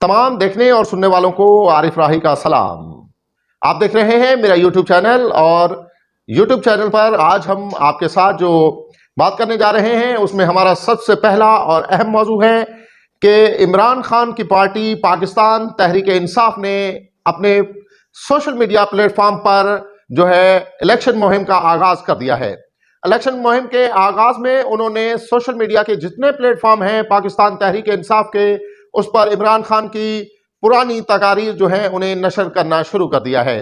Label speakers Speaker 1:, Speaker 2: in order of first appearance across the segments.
Speaker 1: तमाम देखने और सुनने वालों को आरिफ राही का सलाम। आप देख रहे हैं मेरा यूट्यूब चैनल, और यूट्यूब चैनल पर आज हम आपके साथ जो बात करने जा रहे हैं उसमें हमारा सबसे पहला और अहम मौजू है कि इमरान खान की पार्टी पाकिस्तान तहरीक इंसाफ ने अपने सोशल मीडिया प्लेटफॉर्म पर जो है इलेक्शन मुहिम का आगाज कर दिया है। इलेक्शन मुहिम के आगाज में उन्होंने सोशल मीडिया के जितने प्लेटफॉर्म हैं पाकिस्तान तहरीक इंसाफ के, उस पर इमरान खान की पुरानी तकारीर जो है उन्हें नशर करना शुरू कर दिया है।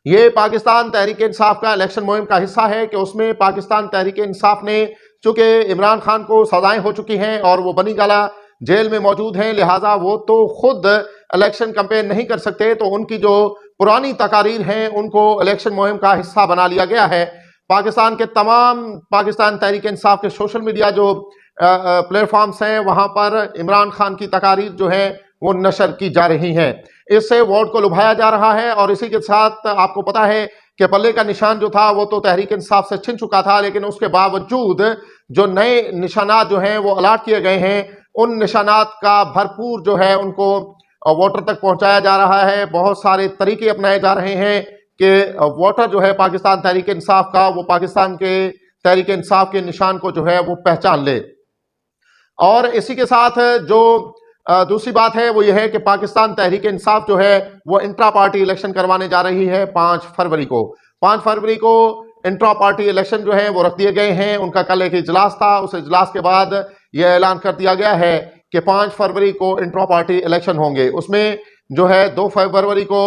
Speaker 1: ये पाकिस्तान तहरीक इंसाफ का इलेक्शन मुहिम का हिस्सा है कि उसमें पाकिस्तान तहरीक इंसाफ ने, चूंकि इमरान खान को सजाएं हो चुकी हैं और वो बनी गाला जेल में मौजूद हैं, लिहाजा वो तो खुद इलेक्शन कैंपेन नहीं कर सकते, तो उनकी जो पुरानी तकारीर हैं उनको इलेक्शन मुहिम का हिस्सा बना लिया गया है। पाकिस्तान के तमाम पाकिस्तान तहरीक इंसाफ के सोशल मीडिया जो प्लेटफॉर्म्स हैं वहां पर इमरान खान की तकारीर जो है वो नशर की जा रही हैं। इससे वोट को लुभाया जा रहा है, और इसी के साथ आपको पता है कि पल्ले का निशान जो था वो तो तहरीक इंसाफ से छिन चुका था, लेकिन उसके बावजूद जो नए निशानात जो हैं वो अलाट किए गए हैं, उन निशानात का भरपूर जो है उनको वोटर तक पहुंचाया जा रहा है। बहुत सारे तरीके अपनाए जा रहे हैं कि वोटर जो है पाकिस्तान तहरीक इंसाफ का, वो पाकिस्तान के तहरीक इंसाफ के निशान को जो है वो पहचान ले। और इसी के साथ जो दूसरी बात है वो ये है कि पाकिस्तान तहरीक इंसाफ जो है वो इंट्रा पार्टी इलेक्शन करवाने जा रही है 5 फरवरी को। 5 फरवरी को इंट्रा पार्टी इलेक्शन जो है वो रख दिए गए हैं। उनका कल एक इजलास था, उस इजलास के बाद यह ऐलान कर दिया गया है कि 5 फरवरी को इंट्रा पार्टी इलेक्शन होंगे। उसमें जो है 2 फरवरी को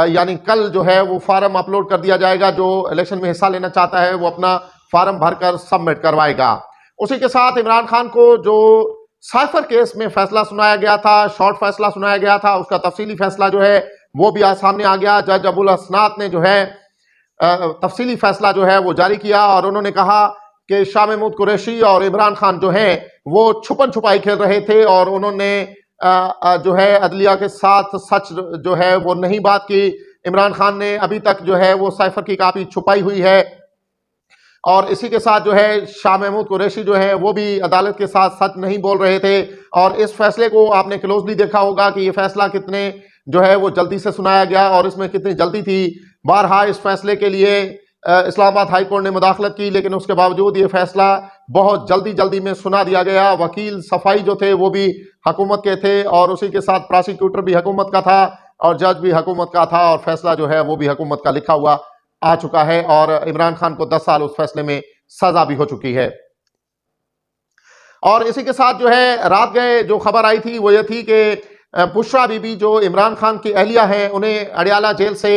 Speaker 1: यानी कल जो है वो फार्म अपलोड कर दिया जाएगा। जो इलेक्शन में हिस्सा लेना चाहता है वो अपना फार्म भरकर सबमिट करवाएगा। उसी के साथ इमरान खान को जो साइफर केस में फैसला सुनाया गया था, शॉर्ट फैसला सुनाया गया था, उसका तफसीली फैसला जो है वो भी आज सामने आ गया। जज अबुल हसनात ने जो है तफसीली फैसला जो है वो जारी किया, और उन्होंने कहा कि शाह महमूद कुरैशी और इमरान खान जो है वो छुपन छुपाई खेल रहे थे, और उन्होंने जो है अदलिया के साथ सच जो है वो नहीं बात की। इमरान खान ने अभी तक जो है वो साइफर की कापी छुपाई हुई है, और इसी के साथ जो है शाह महमूद कुरैशी जो है वो भी अदालत के साथ सच नहीं बोल रहे थे। और इस फैसले को आपने क्लोजली देखा होगा कि ये फैसला कितने जो है वो जल्दी से सुनाया गया और इसमें कितनी जल्दी थी। बारहा इस फैसले के लिए इस्लामाबाद हाई कोर्ट ने मुदाखलत की, लेकिन उसके बावजूद ये फैसला बहुत जल्दी में सुना दिया गया। वकील सफाई जो थे वो भी हुकूमत के थे, और उसी के साथ प्रोसिक्यूटर भी हुकूमत का था, और जज भी हुकूमत का था, और फैसला जो है वो भी हुकूमत का लिखा हुआ आ चुका है। और इमरान खान को 10 साल उस फैसले में सजा भी हो चुकी है। और इसी के साथ जो है रात गए जो खबर आई थी वो ये थी कि बुशरा बीबी जो इमरान खान की अहलिया है, उन्हें अडियाला जेल से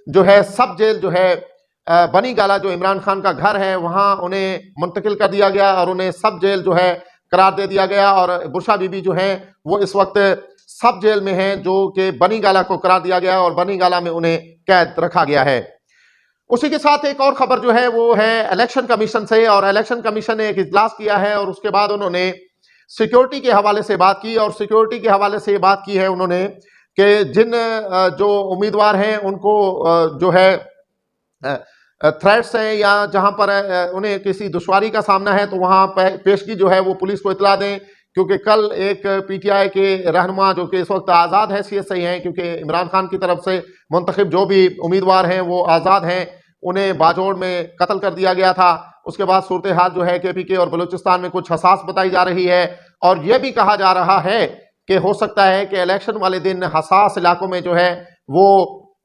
Speaker 1: जो है सब जेल जो है बनी गाला जो इमरान खान का घर है वहां उन्हें मुंतकिल कर दिया गया, और उन्हें सब जेल जो है करार दे दिया गया। और बुशरा बीबी जो है वो इस वक्त सब जेल में है, जो कि बनी गाला को करार दिया गया, और बनी गाला में उन्हें कैद रखा गया है। उसी के साथ एक और खबर जो है वो है इलेक्शन कमीशन से, और इलेक्शन कमीशन ने एक इजलास किया है, और उसके बाद उन्होंने सिक्योरिटी के हवाले से बात की। और सिक्योरिटी के हवाले से बात की है उन्होंने कि जिन जो उम्मीदवार हैं उनको जो है थ्रेट्स हैं या जहां पर उन्हें किसी दुश्वारी का सामना है, तो वहां पेशगी जो है वो पुलिस को इतला दें। क्योंकि कल एक पीटीआई के रहनुमा जो कि इस वक्त आज़ाद है सीएसआई हैं, क्योंकि इमरान खान की तरफ से मुंतखब जो भी उम्मीदवार हैं वो आज़ाद हैं, उन्हें बाजोड़ में कत्ल कर दिया गया था। उसके बाद सूरत हाल जो है केपीके और बलूचिस्तान में कुछ हसास बताई जा रही है, और यह भी कहा जा रहा है कि हो सकता है कि इलेक्शन वाले दिन हसास इलाकों में जो है वो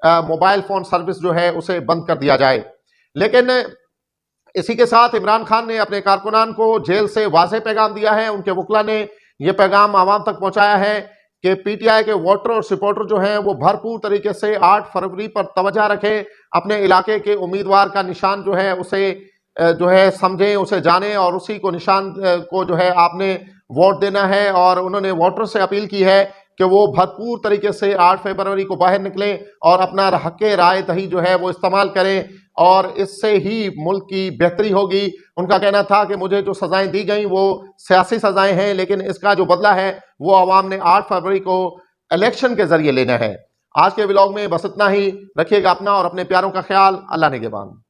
Speaker 1: मोबाइल फोन सर्विस जो है उसे बंद कर दिया जाए। लेकिन इसी के साथ इमरान खान ने अपने कारकुनान को जेल से वाज़ेह पैगाम दिया है। उनके वकला ने यह पैगाम आवाम तक पहुंचाया है कि पीटीआई के वोटर और सपोर्टर जो हैं वो भरपूर तरीके से 8 फरवरी पर तवज्जो रखें, अपने इलाके के उम्मीदवार का निशान जो है उसे जो है समझें, उसे जानें, और उसी को निशान को जो है आपने वोट देना है। और उन्होंने वोटर से अपील की है कि वो भरपूर तरीके से 8 फरवरी को बाहर निकलें और अपना हक राय दही जो है वो इस्तेमाल करें, और इससे ही मुल्क की बेहतरी होगी। उनका कहना था कि मुझे जो सजाएं दी गई वो सियासी सजाएं हैं, लेकिन इसका जो बदला है वो आवाम ने 8 फरवरी को इलेक्शन के जरिए लेना है। आज के व्लॉग में बस इतना ही। रखिएगा अपना और अपने प्यारों का ख्याल। अल्लाह निगहबान।